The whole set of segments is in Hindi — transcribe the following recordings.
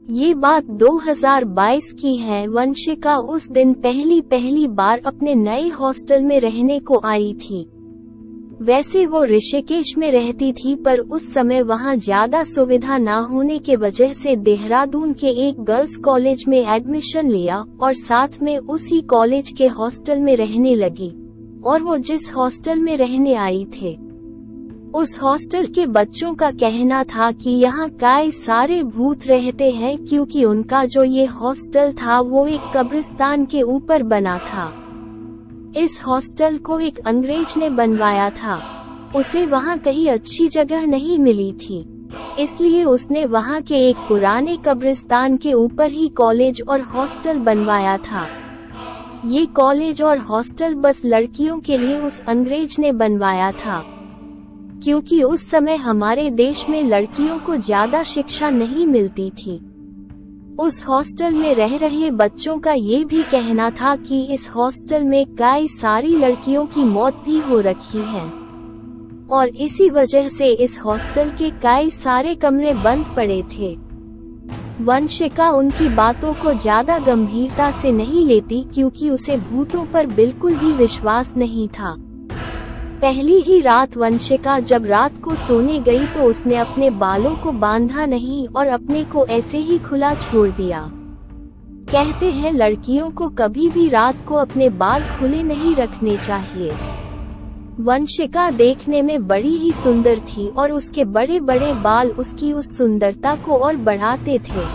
ये बात 2022 की है। वंशिका उस दिन पहली बार अपने नए हॉस्टल में रहने को आई थी। वैसे वो ऋषिकेश में रहती थी, पर उस समय वहाँ ज्यादा सुविधा न होने के वजह से देहरादून के एक गर्ल्स कॉलेज में एडमिशन लिया और साथ में उसी कॉलेज के हॉस्टल में रहने लगी। और वो जिस हॉस्टल में रहने आई थे, उस हॉस्टल के बच्चों का कहना था कि यहाँ कई सारे भूत रहते हैं, क्योंकि उनका जो ये हॉस्टल था वो एक कब्रिस्तान के ऊपर बना था। इस हॉस्टल को एक अंग्रेज ने बनवाया था। उसे वहाँ कहीं अच्छी जगह नहीं मिली थी, इसलिए उसने वहाँ के एक पुराने कब्रिस्तान के ऊपर ही कॉलेज और हॉस्टल बनवाया था। ये कॉलेज और हॉस्टल बस लड़कियों के लिए उस अंग्रेज ने बनवाया था, क्योंकि उस समय हमारे देश में लड़कियों को ज्यादा शिक्षा नहीं मिलती थी। उस हॉस्टल में रह रहे बच्चों का ये भी कहना था कि इस हॉस्टल में कई सारी लड़कियों की मौत भी हो रखी है, और इसी वजह से इस हॉस्टल के कई सारे कमरे बंद पड़े थे। वंशिका उनकी बातों को ज्यादा गंभीरता से नहीं लेती, क्योंकि उसे भूतों पर बिल्कुल भी विश्वास नहीं था। पहली ही रात वंशिका जब रात को सोने गई तो उसने अपने बालों को बांधा नहीं और अपने को ऐसे ही खुला छोड़ दिया। कहते हैं लड़कियों को कभी भी रात को अपने बाल खुले नहीं रखने चाहिए। वंशिका देखने में बड़ी ही सुंदर थी और उसके बड़े बड़े बाल उसकी उस सुंदरता को और बढ़ाते थे।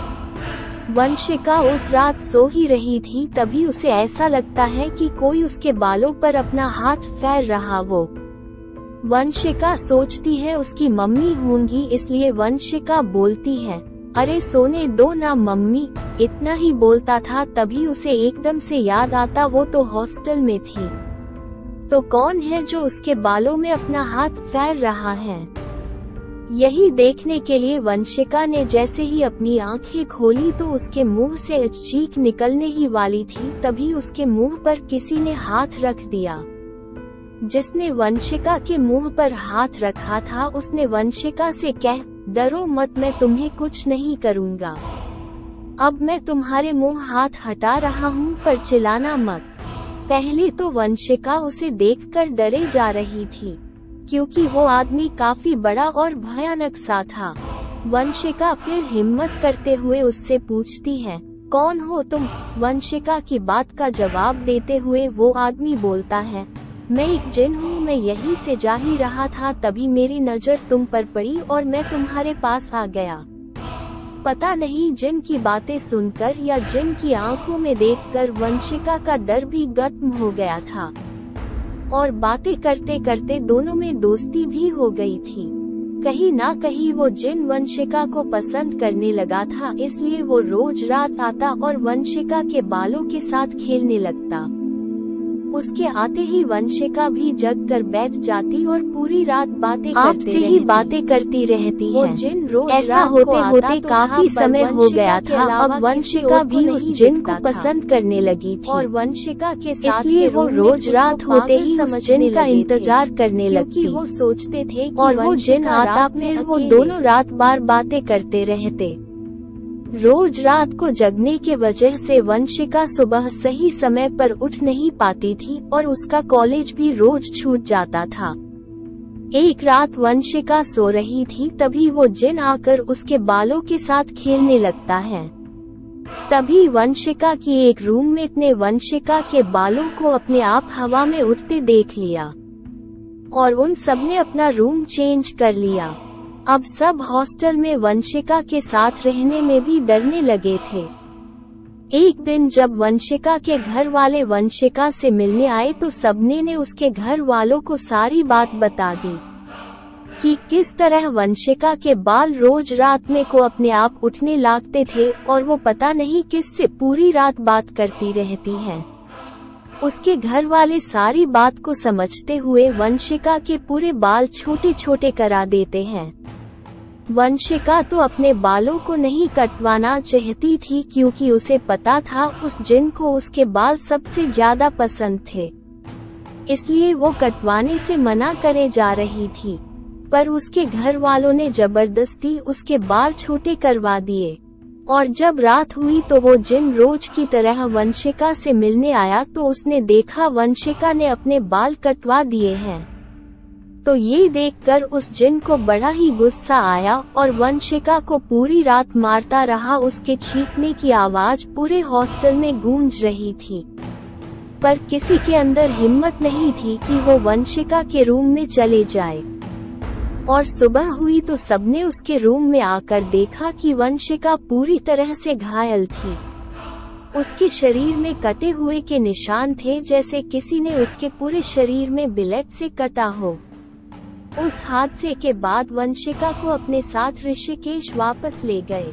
वंशिका उस रात सो ही रही थी, तभी उसे ऐसा लगता है कि कोई उसके बालों पर अपना हाथ फेर रहा। वो वंशिका सोचती है उसकी मम्मी होंगी, इसलिए वंशिका बोलती है, अरे सोने दो ना मम्मी। इतना ही बोलता था, तभी उसे एकदम से याद आता वो तो हॉस्टल में थी, तो कौन है जो उसके बालों में अपना हाथ फेर रहा है। यही देखने के लिए वंशिका ने जैसे ही अपनी आंखें खोली तो उसके मुंह से चीख निकलने ही वाली थी, तभी उसके मुंह पर किसी ने हाथ रख दिया। जिसने वंशिका के मुंह पर हाथ रखा था उसने वंशिका से कह, डरो मत, मैं तुम्हें कुछ नहीं करूँगा। अब मैं तुम्हारे मुंह हाथ हटा रहा हूँ, पर चिल्लाना मत। पहले तो वंशिका उसे देखकर डरे जा रही थी, क्योंकि वो आदमी काफी बड़ा और भयानक सा था। वंशिका फिर हिम्मत करते हुए उससे पूछती है, कौन हो तुम। वंशिका की बात का जवाब देते हुए वो आदमी बोलता है, मैं एक जिन हूँ, मैं यहीं से जा ही रहा था, तभी मेरी नजर तुम पर पड़ी और मैं तुम्हारे पास आ गया। पता नहीं जिन की बातें सुनकर या जिन की आंखों में देखकर वंशिका का डर भी खत्म हो गया था, और बातें करते करते दोनों में दोस्ती भी हो गई थी। कहीं ना कहीं वो जिन वंशिका को पसंद करने लगा था, इसलिए वो रोज रात आता और वंशिका के बालों के साथ खेलने लगता। उसके आते ही वंशिका भी जग कर बैठ जाती और पूरी रात बातें करती रहती है। जिन रोज ऐसा होते होते काफी समय हो गया था। अब वंशिका भी उस जिन को पसंद करने लगी थी, और वंशिका के साथ इसलिए वो रोज रात होते ही उस जिन का इंतजार करने लगती। वो सोचते थे और वो जिन आता, फिर वो दोनों रात बार बातें करते रहते। रोज रात को जगने के वजह से वंशिका सुबह सही समय पर उठ नहीं पाती थी और उसका कॉलेज भी रोज छूट जाता था। एक रात वंशिका सो रही थी, तभी वो जिन आकर उसके बालों के साथ खेलने लगता है। तभी वंशिका की एक रूममेट ने वंशिका के बालों को अपने आप हवा में उड़ते देख लिया, और उन सबने अपना रूम चेंज कर लिया। अब सब हॉस्टल में वंशिका के साथ रहने में भी डरने लगे थे। एक दिन जब वंशिका के घर वाले वंशिका से मिलने आए तो सबने ने उसके घर वालों को सारी बात बता दी कि किस तरह वंशिका के बाल रोज रात में को अपने आप उठने लगते थे, और वो पता नहीं किससे पूरी रात बात करती रहती है। उसके घर वाले सारी बात को समझते हुए वंशिका के पूरे बाल छोटे छोटे करा देते हैं। वंशिका तो अपने बालों को नहीं कटवाना चाहती थी, क्योंकि उसे पता था उस जिन को उसके बाल सबसे ज्यादा पसंद थे, इसलिए वो कटवाने से मना करे जा रही थी। पर उसके घर वालों ने जबरदस्ती उसके बाल छोटे करवा दिए। और जब रात हुई तो वो जिन रोज की तरह वंशिका से मिलने आया तो उसने देखा वंशिका ने अपने बाल कटवा दिए हैं। तो ये देखकर उस जिन को बड़ा ही गुस्सा आया और वंशिका को पूरी रात मारता रहा। उसके चीखने की आवाज पूरे हॉस्टल में गूंज रही थी, पर किसी के अंदर हिम्मत नहीं थी कि वो वंशिका के रूम में चले जाए। और सुबह हुई तो सबने उसके रूम में आकर देखा कि वंशिका पूरी तरह से घायल थी। उसके शरीर में कटे हुए के निशान थे, जैसे किसी ने उसके पूरे शरीर में बिलेट से कटा हो। उस हादसे के बाद वंशिका को अपने साथ ऋषिकेश वापस ले गए।